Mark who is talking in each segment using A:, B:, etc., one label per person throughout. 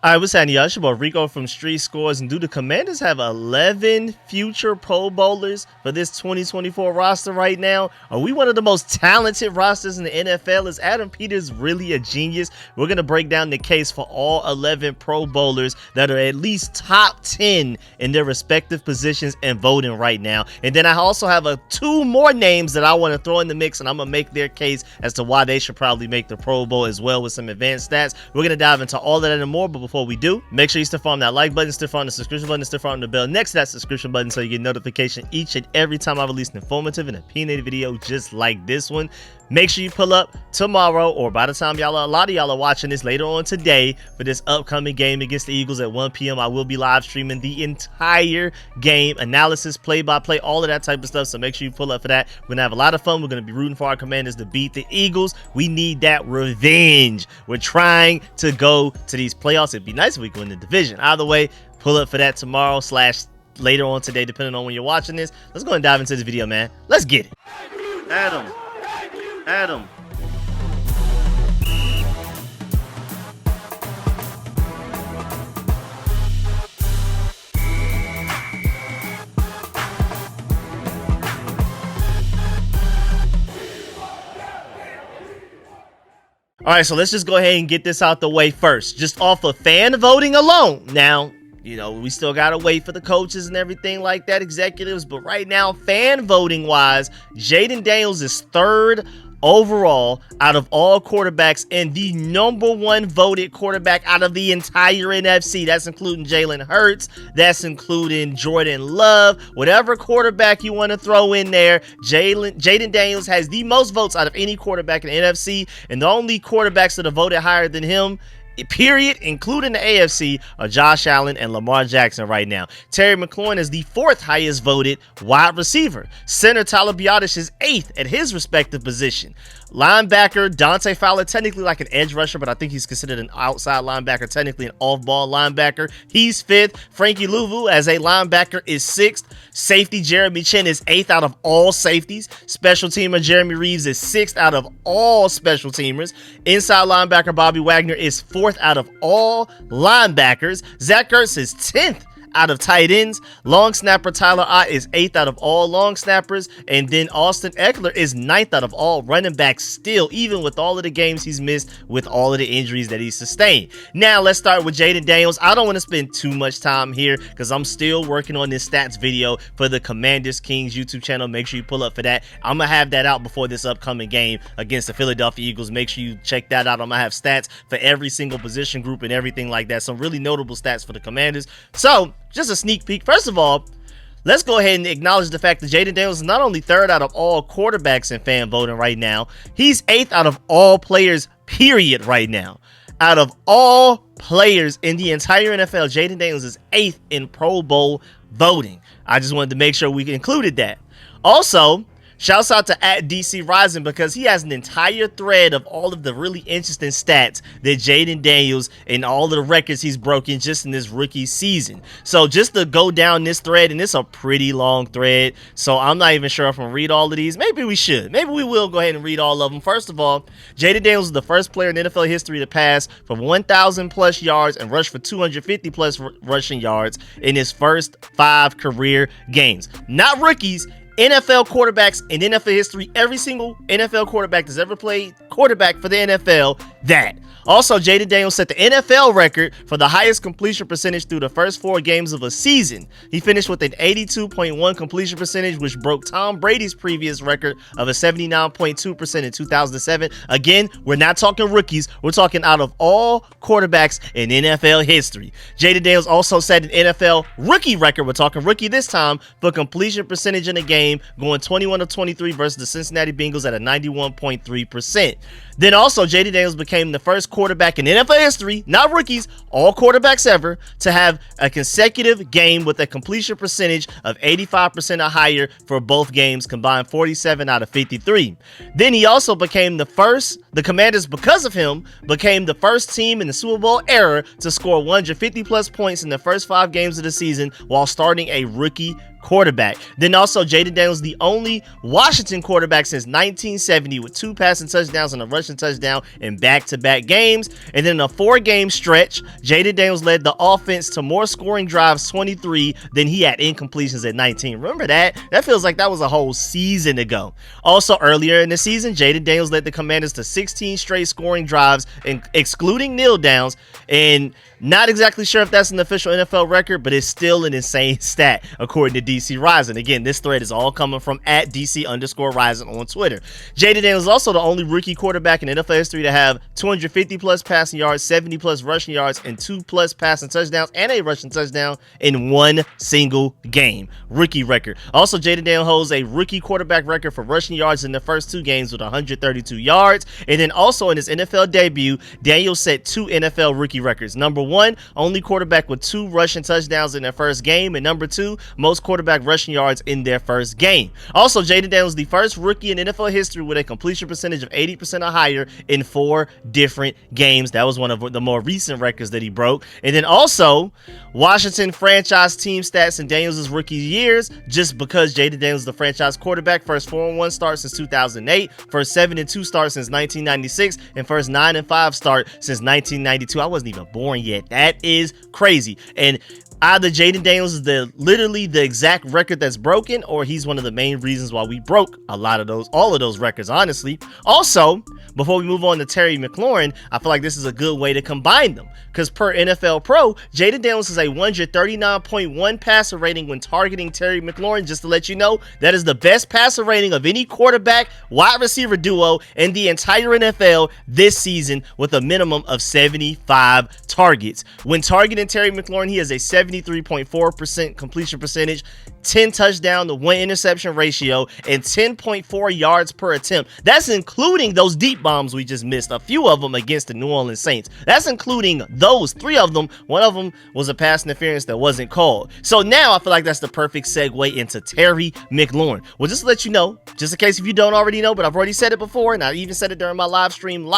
A: Alright, what's happening, y'all? It's your boy Rico from StreetScores, and do the Commanders have 11 future Pro Bowlers for this 2024 roster right now? Are we one of the most talented rosters in the NFL? Is Adam Peters really a genius? We're going to break down the case for all 11 Pro Bowlers that are at least top 10 in their respective positions and voting right now. And then I also have two more names that I want to throw in the mix, and I'm going to make their case as to why they should probably make the Pro Bowl as well with some advanced stats. We're going to dive into all of that and more, but before we do, make sure you stick on that like button, stick on the subscription button, stick on the bell next to that subscription button so you get notification each and every time I release an informative and opinionated video just like this one. Make sure you pull up tomorrow, or by the time a lot of y'all are watching this later on today, for this upcoming game against the Eagles at 1 p.m. I will be live streaming the entire game, analysis, play-by-play, all of that type of stuff, so make sure you pull up for that. We're going to have a lot of fun. We're going to be rooting for our Commanders to beat the Eagles. We need that revenge. We're trying to go to these playoffs. It'd be nice if we win the division. Either way, pull up for that tomorrow / later on today, depending on when you're watching this. Let's go and dive into this video, man. Let's get it. Adam. All right, so let's just go ahead and get this out the way first. Just off of fan voting alone. Now, you know, we still got to wait for the coaches and everything like that, executives. But right now, fan voting wise, Jayden Daniels is third overall out of all quarterbacks and the #1 voted quarterback out of the entire NFC. That's including Jalen Hurts. That's including Jordan Love. Whatever quarterback you want to throw in there, Jayden Daniels has the most votes out of any quarterback in the NFC, and the only quarterbacks that have voted higher than him, period, including the AFC, are Josh Allen and Lamar Jackson right now. Terry McLaurin is the 4th highest voted wide receiver. Center Tyler Biadasz is 8th at his respective position. Linebacker Dante Fowler, technically like an edge rusher, but I think he's considered an outside linebacker, technically an off-ball linebacker. He's 5th. Frankie Louvu as a linebacker is 6th. Safety Jeremy Chin is 8th out of all safeties. Special teamer Jeremy Reeves is 6th out of all special teamers. Inside linebacker Bobby Wagner is 4th out of all linebackers. Zach Ertz is 10th out of tight ends. Long snapper Tyler Ott is 8th out of all long snappers, and then Austin Eckler is 9th out of all running backs still, even with all of the games he's missed with all of the injuries that he's sustained. Now let's start with Jayden Daniels. I don't want to spend too much time here because I'm still working on this stats video for the Commanders Kings YouTube channel. Make sure you pull up for that. I'm gonna have that out before this upcoming game against the Philadelphia Eagles. Make sure you check that out. I'm gonna have stats for every single position group and everything like that. Some really notable stats for the Commanders. So just a sneak peek. First of all, let's go ahead and acknowledge the fact that Jayden Daniels is not only 3rd out of all quarterbacks in fan voting right now, he's 8th out of all players, period, right now. Out of all players in the entire NFL, Jayden Daniels is 8th in Pro Bowl voting. I just wanted to make sure we included that. Also, shouts out to @DC Rising because he has an entire thread of all of the really interesting stats that Jayden Daniels and all of the records he's broken just in this rookie season. So just to go down this thread, and it's a pretty long thread, so I'm not even sure if I'm gonna read all of these. Maybe we should. Maybe we will go ahead and read all of them. First of all, Jayden Daniels is the first player in NFL history to pass for 1,000 plus yards and rush for 250 plus rushing yards in his first 5 career games. Not rookies. NFL quarterbacks in NFL history, every single NFL quarterback that's ever played quarterback for the NFL, that. Also, Jayden Daniels set the NFL record for the highest completion percentage through the first 4 games of a season. He finished with an 82.1 completion percentage, which broke Tom Brady's previous record of a 79.2% in 2007. Again, we're not talking rookies. We're talking out of all quarterbacks in NFL history. Jayden Daniels also set an NFL rookie record. We're talking rookie this time for completion percentage in a game, going 21 of 23 versus the Cincinnati Bengals at a 91.3%. Then also, Jayden Daniels became the first quarterback in NFL history, not rookies, all quarterbacks ever, to have a consecutive game with a completion percentage of 85% or higher for both games, combined 47 out of 53. Then he also became the Commanders, because of him, became the first team in the Super Bowl era to score 150 plus points in the first 5 games of the season while starting a rookie quarterback. Then also Jaden Daniels, the only Washington quarterback since 1970 with 2 passing touchdowns and a rushing touchdown in back-to-back games. And then in a 4-game stretch, Jaden Daniels led the offense to more scoring drives, 23, than he had incompletions at 19. Remember that? That feels like that was a whole season ago. Also earlier in the season, Jaden Daniels led the Commanders to 16 straight scoring drives, excluding kneel downs, and not exactly sure if that's an official NFL record, but it's still an insane stat according to DC Rising. Again, this thread is all coming from at DC_Rising on Twitter. Jaden Daniels is also the only rookie quarterback in NFL history to have 250 plus passing yards, 70 plus rushing yards, and 2 plus passing touchdowns and a rushing touchdown in one single game. Rookie record. Also, Jaden Daniels holds a rookie quarterback record for rushing yards in the first 2 games with 132 yards. And then also in his NFL debut, Daniels set 2 NFL rookie records. Number 1, only quarterback with 2 rushing touchdowns in their first game, and number 2, most quarterback rushing yards in their first game. Also, Jaden Daniels is the first rookie in NFL history with a completion percentage of 80% or higher in 4 different games. That was one of the more recent records that he broke. And then also, Washington franchise team stats in Daniels' rookie years, just because Jaden Daniels is the franchise quarterback. First 4-1 start since 2008, first 7-2 start since 1996, and first 9-5 start since 1992. I wasn't even born yet. That is crazy. And either Jaden Daniels is literally the exact record that's broken, or he's one of the main reasons why we broke all of those records, honestly. Also, before we move on to Terry McLaurin, I feel like this is a good way to combine them, because per NFL Pro, Jaden Daniels is a 139.1 passer rating when targeting Terry McLaurin. Just to let you know, that is the best passer rating of any quarterback wide receiver duo in the entire NFL this season, with a minimum of 75 targets. When targeting Terry McLaurin, he has a 73.4% completion percentage, 10 touchdown to 1 interception ratio, and 10.4 yards per attempt. That's including those deep bombs we just missed, a few of them against the New Orleans Saints. That's including those 3 of them. One of them was a pass interference that wasn't called. So now I feel like that's the perfect segue into Terry McLaurin. Well, just to let you know, just in case if you don't already know, but I've already said it before, and I even said it during my live stream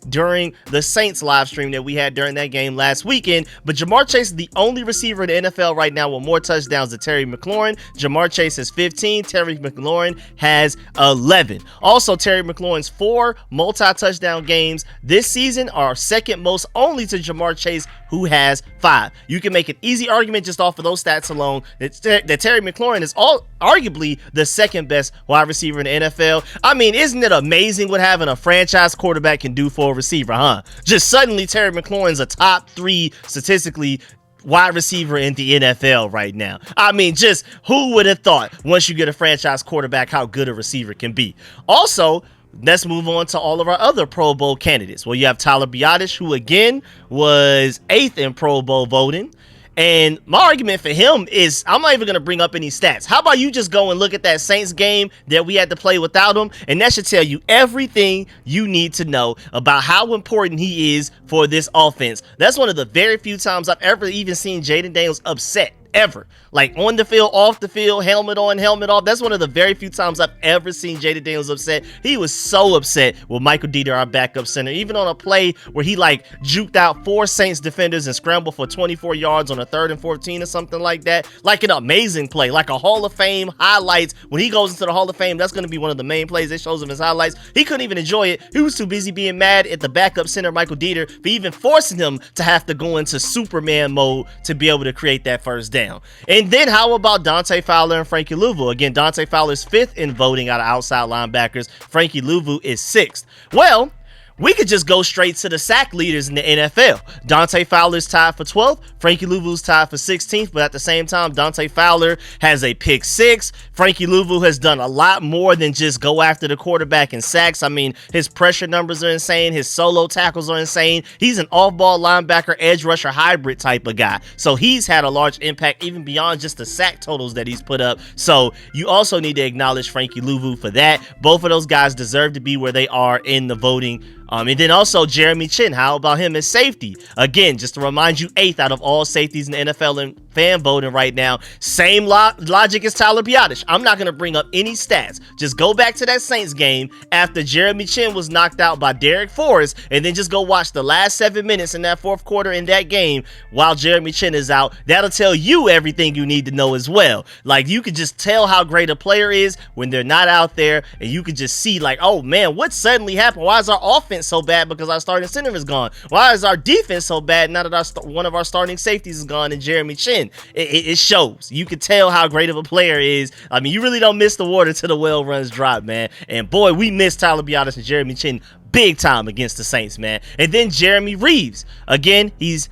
A: during the Saints live stream that we had during that game last weekend. But Jamar Chase is the only receiver in the NFL right now with more touchdowns than Terry McLaurin. Jamar Chase has 15. Terry McLaurin has 11. Also, Terry McLaurin's 4 multi-touchdown games this season are second most only to Jamar Chase, who has 5. You can make an easy argument just off of those stats alone that Terry McLaurin is arguably the second best wide receiver in the NFL. I mean, isn't it amazing what having a franchise quarterback can do for a receiver, huh? Just suddenly Terry McLaurin's a top 3 statistically wide receiver in the NFL right now. I mean, just who would have thought once you get a franchise quarterback how good a receiver can be. Also, let's move on to all of our other Pro Bowl candidates. Well, you have Tyler Biadasz, who again was 8th in Pro Bowl voting. And my argument for him is, I'm not even going to bring up any stats. How about you just go and look at that Saints game that we had to play without him, and that should tell you everything you need to know about how important he is for this offense. That's one of the very few times I've ever even seen Jaden Daniels upset. Ever. Like on the field, off the field, helmet on, helmet off. That's one of the very few times I've ever seen Jaden Daniels upset. He was so upset with Michael Dieter, our backup center, even on a play where he juked out 4 Saints defenders and scrambled for 24 yards on a 3rd and 14 or something like that. Like an amazing play, like a Hall of Fame highlights. When he goes into the Hall of Fame, that's going to be one of the main plays that shows him his highlights. He couldn't even enjoy it. He was too busy being mad at the backup center, Michael Dieter, for even forcing him to have to go into Superman mode to be able to create that first down. And then how about Dante Fowler and Frankie Louvu? Again, Dante Fowler's 5th in voting out of outside linebackers. Frankie Louvu is 6th. Well, we could just go straight to the sack leaders in the NFL. Dante Fowler's tied for 12th. Frankie Louvu's tied for 16th. But at the same time, Dante Fowler has a pick 6. Frankie Louvu has done a lot more than just go after the quarterback in sacks. I mean, his pressure numbers are insane. His solo tackles are insane. He's an off-ball linebacker, edge rusher hybrid type of guy. So he's had a large impact even beyond just the sack totals that he's put up. So you also need to acknowledge Frankie Louvu for that. Both of those guys deserve to be where they are in the voting And then also Jeremy Chin. How about him as safety? Again, just to remind you, 8th out of all safeties in the NFL in fan voting right now. Same logic as Tyler Biadasz. I'm not going to bring up any stats. Just go back to that Saints game after Jeremy Chin was knocked out by Derek Forrest, and then just go watch the last 7 minutes in that fourth quarter in that game while Jeremy Chin is out. That'll tell you everything you need to know as well. Like, you could just tell how great a player is when they're not out there, and you could just see like, oh man, what suddenly happened? Why is our offense so bad because our starting center is gone? Why is our defense so bad now that one of our starting safeties is gone and Jeremy Chin? It shows. You can tell how great of a player is. I mean, you really don't miss the water till the well runs dry, man. And boy, we miss Tyler Biadasz and Jeremy Chin big time against the Saints, man. And then Jeremy Reeves. Again, he's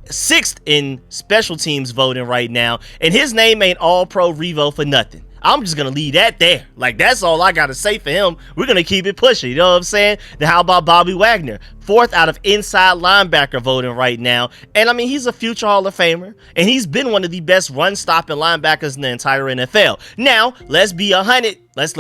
A: 6th in special teams voting right now, and his name ain't All-Pro Revo for nothing. I'm just going to leave that there. Like, that's all I got to say for him. We're going to keep it pushing. You know what I'm saying? Then how about Bobby Wagner? 4th out of inside linebacker voting right now. And I mean, he's a future Hall of Famer, and he's been one of the best run-stopping linebackers in the entire NFL. Now, let's be 100. Let's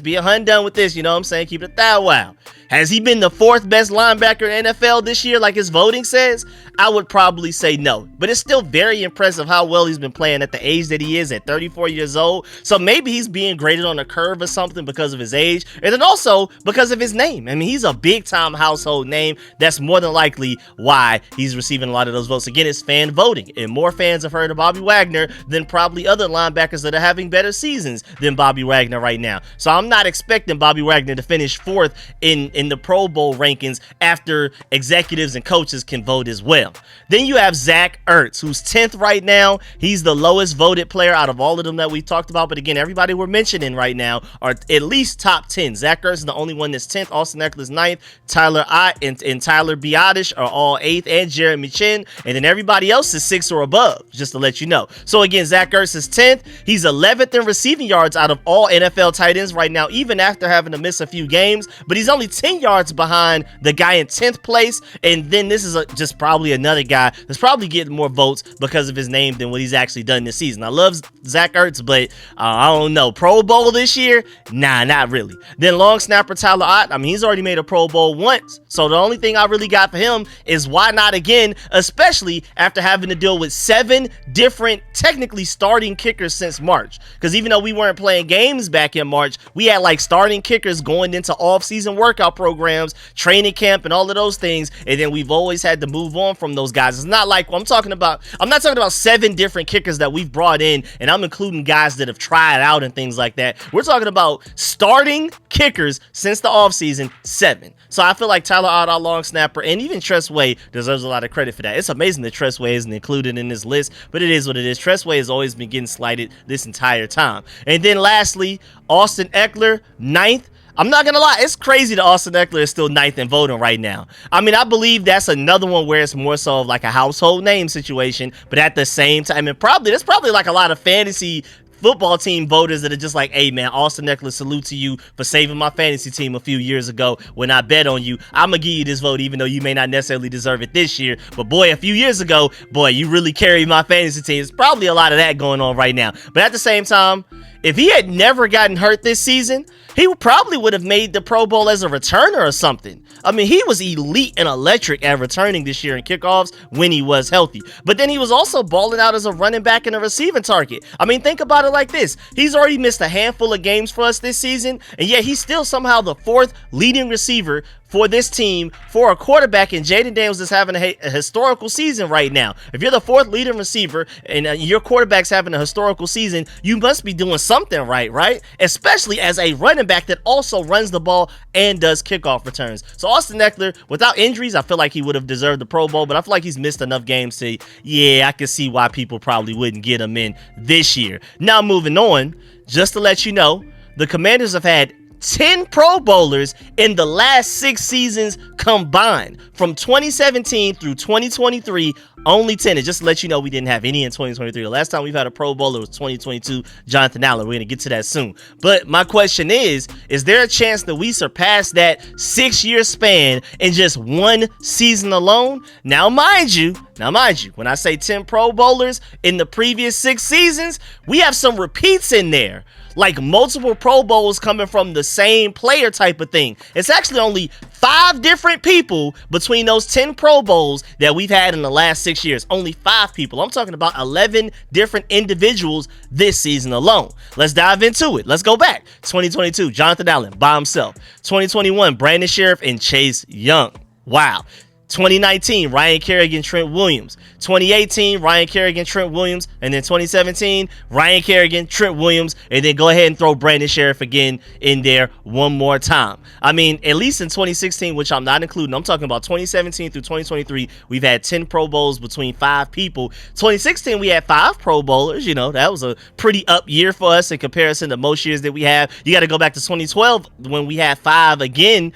A: be 100 done with this. You know what I'm saying? Keep it that wild. Has he been the 4th best linebacker in NFL this year, like his voting says? I would probably say no. But it's still very impressive how well he's been playing at the age that he is at 34 years old. So maybe he's being graded on a curve or something because of his age. And then also because of his name. I mean, he's a big-time household name. That's more than likely why he's receiving a lot of those votes. Again, it's fan voting. And more fans have heard of Bobby Wagner than probably other linebackers that are having better seasons than Bobby Wagner right now. So I'm not expecting Bobby Wagner to finish 4th in the Pro Bowl rankings after executives and coaches can vote as well. Then you have Zach Ertz, who's 10th right now. He's the lowest voted player out of all of them that we've talked about. But again, everybody we're mentioning right now are at least top 10. Zach Ertz is the only one that's 10th. Austin Ekeler's 9th. Tyler Biadasz are all 8th, and Jeremy Chin. And then everybody else is 6 or above, just to let you know. So again, Zach Ertz is 10th. He's 11th in receiving yards out of all NFL tight ends right now, even after having to miss a few games. But he's only 10 yards behind the guy in 10th place. And then this is just probably another guy that's probably getting more votes because of his name than what he's actually done this season. I love Zach Ertz, but I don't know. Pro Bowl this year? Nah, not really. Then long snapper Tyler Ott. I mean, he's already made a Pro Bowl once. So the only thing I really got for him is why not again, especially after having to deal with 7 different technically starting kickers since March. Because even though we weren't playing games back in March, we had like starting kickers going into off-season workout programs, training camp, and all of those things. And then we've always had to move on from those guys. It's not like I'm not talking about 7 different kickers that we've brought in, and I'm including guys that have tried out and things like that. We're talking about starting kickers since the offseason, 7. So I feel like Tyler Ott, our long snapper, and even Tress Way deserves a lot of credit for that. It's amazing that Tress Way isn't included in this list, but it is what it is. Tress Way has always been getting slighted this entire time. And then lastly, Austin Ekeler, 9th. I'm not gonna lie, it's crazy that Austin Ekeler is still 9th in voting right now. I mean, I believe that's another one where it's more so of like a household name situation, but at the same time, and there's probably like a lot of fantasy football team voters that are just like, hey man, Austin Ekeler, salute to you for saving my fantasy team a few years ago when I bet on you. I'm gonna give you this vote even though you may not necessarily deserve it this year, but boy, a few years ago, boy, you really carried my fantasy team. There's probably a lot of that going on right now. But at the same time, if he had never gotten hurt this season, he probably would have made the Pro Bowl as a returner or something. I mean, he was elite and electric at returning this year in kickoffs when he was healthy. But then he was also balling out as a running back and a receiving target. I mean, think about it like this. He's already missed a handful of games for us this season, and yet he's still somehow the 4th leading receiver for this team for a quarterback, and Jaden Daniels is having a historical season right now. If you're the 4th leading receiver and your quarterback's having a historical season, you must be doing something right? Especially as a running back that also runs the ball and does kickoff returns. So Austin Ekeler, without injuries, I feel like he would have deserved the Pro Bowl, but I feel like he's missed enough games to, yeah, I can see why people probably wouldn't get him in this year. Now moving on, just to let you know, the Commanders have had 10 Pro Bowlers in the last 6 seasons combined. From 2017 through 2023, only 10. And just to let you know, we didn't have any in 2023. The last time we've had a Pro Bowler was 2022, Jonathan Allen. We're going to get to that soon. But my question is there a chance that we surpass that 6-year span in just 1 season alone? Now, mind you, Now, mind you, when I say 10 Pro Bowlers in the previous 6 seasons, we have some repeats in there. Like multiple Pro Bowls coming from the same player type of thing. It's actually only 5 different people between those 10 Pro Bowls that we've had in the last 6 years. Only 5 people. I'm talking about 11 different individuals this season alone. Let's dive into it. Let's go back. 2022, Jonathan Allen by himself. 2021, Brandon Sheriff and Chase Young. Wow. 2019, Ryan Kerrigan, Trent Williams. 2018, Ryan Kerrigan, Trent Williams. And then 2017, Ryan Kerrigan, Trent Williams. And then go ahead and throw Brandon Sheriff again in there one more time. I mean, at least in 2016, which I'm not including, I'm talking about 2017 through 2023, we've had 10 Pro Bowls between 5 people. 2016, we had 5 Pro Bowlers. You know, that was a pretty up year for us in comparison to most years that we have. You got to go back to 2012 when we had 5 again.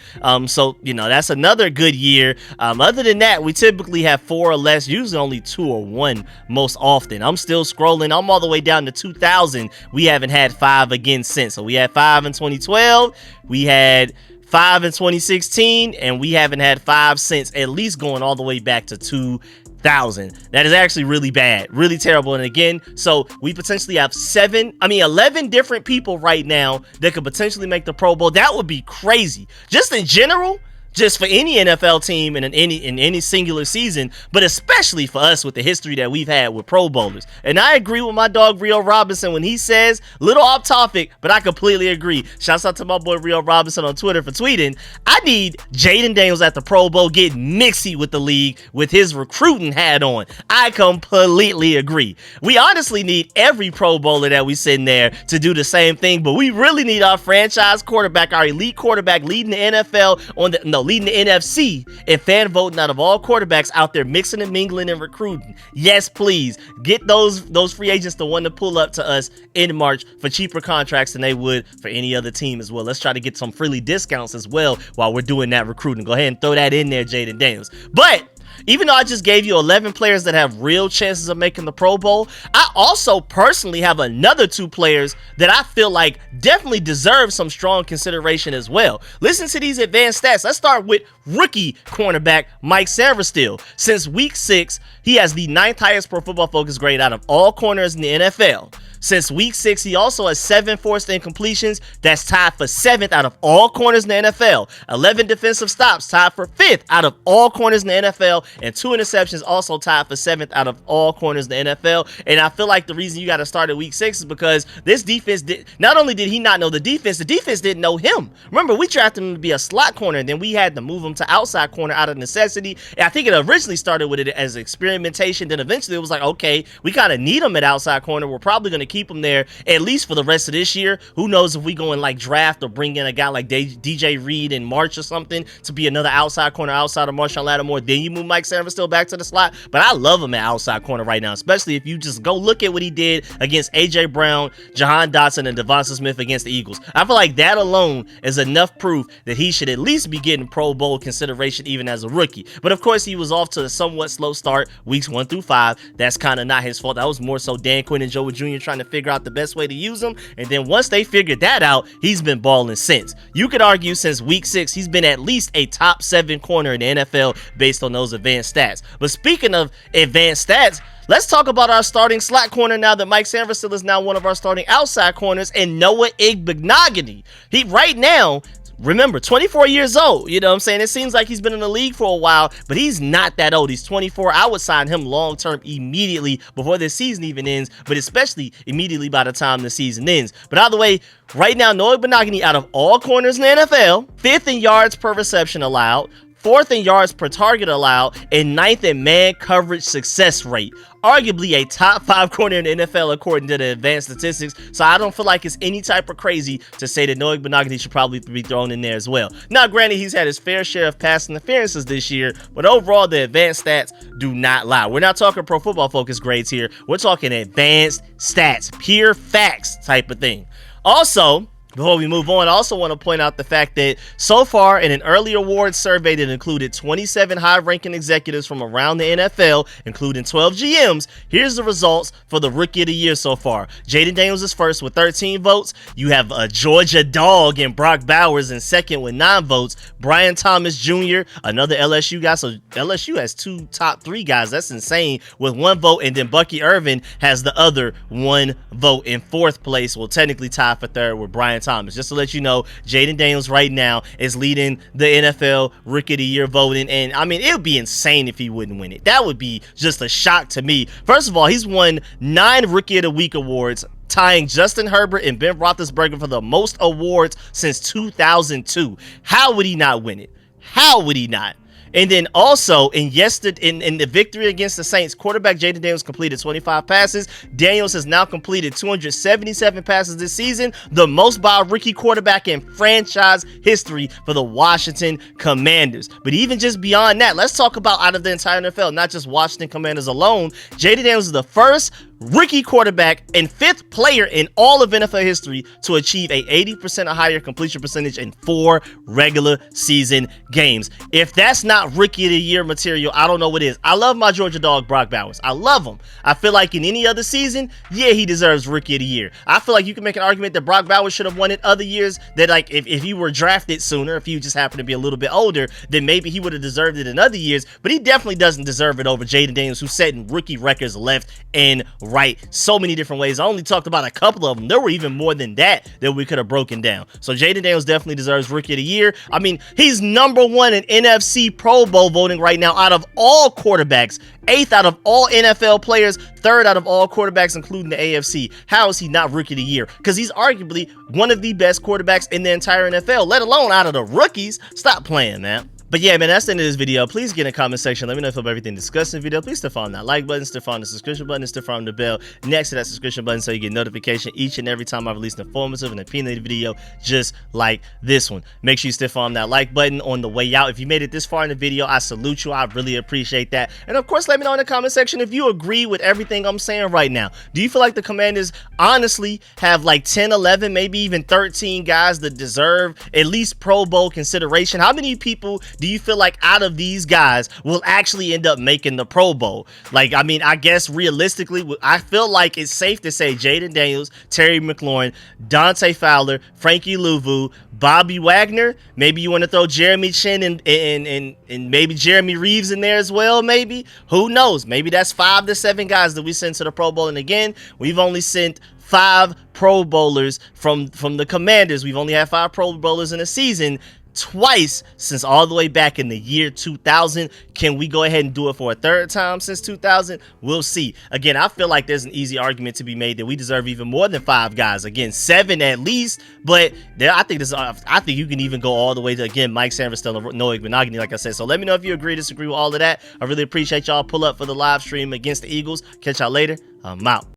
A: So, you know, that's another good year. Other than that, we typically have 4 or less, usually only 2 or 1 most often. I'm still scrolling. I'm all the way down to 2000. We haven't had 5 again since. So we had 5 in 2012. We had 5 in 2016, and we haven't had 5 since, at least going all the way back to 2000. That is actually really bad, really terrible. And again, so we potentially have 11 different people right now that could potentially make the Pro Bowl. That would be crazy. Just in general, just for any NFL team in any singular season, but especially for us with the history that we've had with Pro Bowlers. And I agree with my dog Rio Robinson when he says, little off topic, but I completely agree. Shouts out to my boy Rio Robinson on Twitter for tweeting, I need Jaden Daniels at the Pro Bowl getting mixy with the league with his recruiting hat on. I completely agree. We honestly need every Pro Bowler that we send there to do the same thing, but we really need our franchise quarterback, our elite quarterback leading the NFL leading the NFC and fan voting out of all quarterbacks out there mixing and mingling and recruiting. Yes, please get those free agents the one to pull up to us in March for cheaper contracts than they would for any other team as well. Let's try to get some freely discounts as well while we're doing that recruiting. Go ahead and throw that in there, Jaden Daniels. But even though I just gave you 11 players that have real chances of making the Pro Bowl, I also personally have another 2 players that I feel like definitely deserve some strong consideration as well. Listen to these advanced stats. Let's start with rookie cornerback Mike Saversteel. Since week 6, he has the 9th highest Pro Football Focus grade out of all corners in the NFL. Since week 6, he also has 7 forced incompletions. That's tied for 7th out of all corners in the NFL. 11 defensive stops, tied for 5th out of all corners in the NFL. And 2 interceptions, also tied for 7th out of all corners in the NFL. And I feel like the reason you got to start at week 6 is because this defense not only did he not know the defense didn't know him. Remember, we drafted him to be a slot corner, and then we had to move him to outside corner out of necessity. And I think it originally started with it as experimentation. Then eventually it was like, okay, we kind of need him at outside corner. We're probably going to keep him there at least for the rest of this year. Who knows if we go and like draft or bring in a guy like DJ Reed in March or something to be another outside corner outside of Marshawn Lattimore. Then you move Mike Sanders still back to the slot. But I love him at outside corner right now, especially if you just go look at what he did against AJ Brown, Jahan Dotson, and Devonta Smith against the Eagles. I feel like that alone is enough proof that he should at least be getting Pro Bowl consideration even as a rookie. But of course, he was off to a somewhat slow start weeks 1 through 5. That's kind of not his fault. That was more so Dan Quinn and Joe Jr. trying to figure out the best way to use him. And then once they figured that out, he's been balling since. You could argue since week 6, he's been at least a top 7 corner in the NFL based on those advanced stats. But speaking of advanced stats, let's talk about our starting slot corner now that Mike Saversteel is now one of our starting outside corners, and Noah Igbenogany. He right now, remember, 24 years old. You know what I'm saying? It seems like he's been in the league for a while, but he's not that old. He's 24. I would sign him long-term immediately before this season even ends, but especially immediately by the time the season ends. But either way, right now, Noah Igbenogany, out of all corners in the NFL, 5th in yards per reception allowed, 4th in yards per target allowed, and 9th in man coverage success rate. Arguably a top 5 corner in the NFL according to the advanced statistics. So I don't feel like it's any type of crazy to say that Noah Igbenogany should probably be thrown in there as well. Now, granted, he's had his fair share of pass interferences this year, but overall, the advanced stats do not lie. We're not talking Pro Football Focus grades here. We're talking advanced stats, pure facts type of thing. Also, Before we move on, I also want to point out the fact that so far in an early awards survey that included 27 high-ranking executives from around the NFL, including 12 GMs, here's the results for the Rookie of the Year so far. Jaden Daniels is first with 13 votes. You have a Georgia dog and Brock Bowers in second with 9 votes. Brian Thomas Jr., another LSU guy. So LSU has 2 top 3 guys. That's insane, with 1 vote. And then Bucky Irvin has the other 1 vote in 4th place. Well, technically tied for 3rd with Brian Thomas. Just to let you know, Jaden Daniels right now is leading the NFL Rookie of the Year voting. And I mean, it would be insane if he wouldn't win it. That would be just a shock to me. First of all, he's won 9 Rookie of the Week awards, tying Justin Herbert and Ben Roethlisberger for the most awards since 2002. How would he not win it? How would he not? And then also in the victory against the Saints, quarterback Jaden Daniels completed 25 passes. Daniels has now completed 277 passes this season, the most by a rookie quarterback in franchise history for the Washington Commanders. But even just beyond that, let's talk about out of the entire NFL, not just Washington Commanders alone. Jaden Daniels is the first rookie quarterback and 5th player in all of NFL history to achieve a 80% or higher completion percentage in 4 regular season games. If that's not Rookie of the Year material, I don't know what is. I love my Georgia dog, Brock Bowers. I love him. I feel like in any other season, yeah, he deserves Rookie of the Year. I feel like you can make an argument that Brock Bowers should have won it other years, that like if he were drafted sooner, if he just happened to be a little bit older, then maybe he would have deserved it in other years, but he definitely doesn't deserve it over Jaden Daniels, who's setting rookie records left and right so many different ways. I only talked about a couple of them. There were even more than that we could have broken down. So Jaden Daniels definitely deserves Rookie of the Year. I mean, he's #1 in NFC Pro Bowl voting right now out of all quarterbacks, 8th out of all NFL players, 3rd out of all quarterbacks, including the AFC. How is he not Rookie of the Year? Because he's arguably one of the best quarterbacks in the entire NFL, let alone out of the rookies. Stop playing, man. But yeah, man, that's the end of this video. Please get in the comment section. Let me know if you love everything discussed in the video. Please stick on that like button, stick on the subscription button, and stick on the bell next to that subscription button so you get notification each and every time I release an informative and opinionated video just like this one. Make sure you stick on that like button on the way out. If you made it this far in the video, I salute you. I really appreciate that. And of course, let me know in the comment section if you agree with everything I'm saying right now. Do you feel like the Commanders honestly have like 10, 11, maybe even 13 guys that deserve at least Pro Bowl consideration? How many people do you feel like out of these guys will actually end up making the Pro Bowl? Like, I mean, I guess realistically, I feel like it's safe to say Jaden Daniels, Terry McLaurin, Dante Fowler, Frankie Louvu, Bobby Wagner. Maybe you want to throw Jeremy Chin and maybe Jeremy Reeves in there as well, maybe. Who knows? Maybe that's 5 to 7 guys that we sent to the Pro Bowl. And again, we've only sent 5 Pro Bowlers from the Commanders. We've only had 5 Pro Bowlers in a season. Twice since all the way back in the year 2000. Can we go ahead and do it for a 3rd time since 2000? We'll see. Again, I feel like there's an easy argument to be made that we deserve even more than 5 guys. Again, 7 at least. But there, I think you can even go all the way to, again, Mike Sanverstella, Noah Benogany, like I said. So let me know if you agree, disagree with all of that. I really appreciate y'all. Pull up for the live stream against the Eagles. Catch y'all later. I'm out.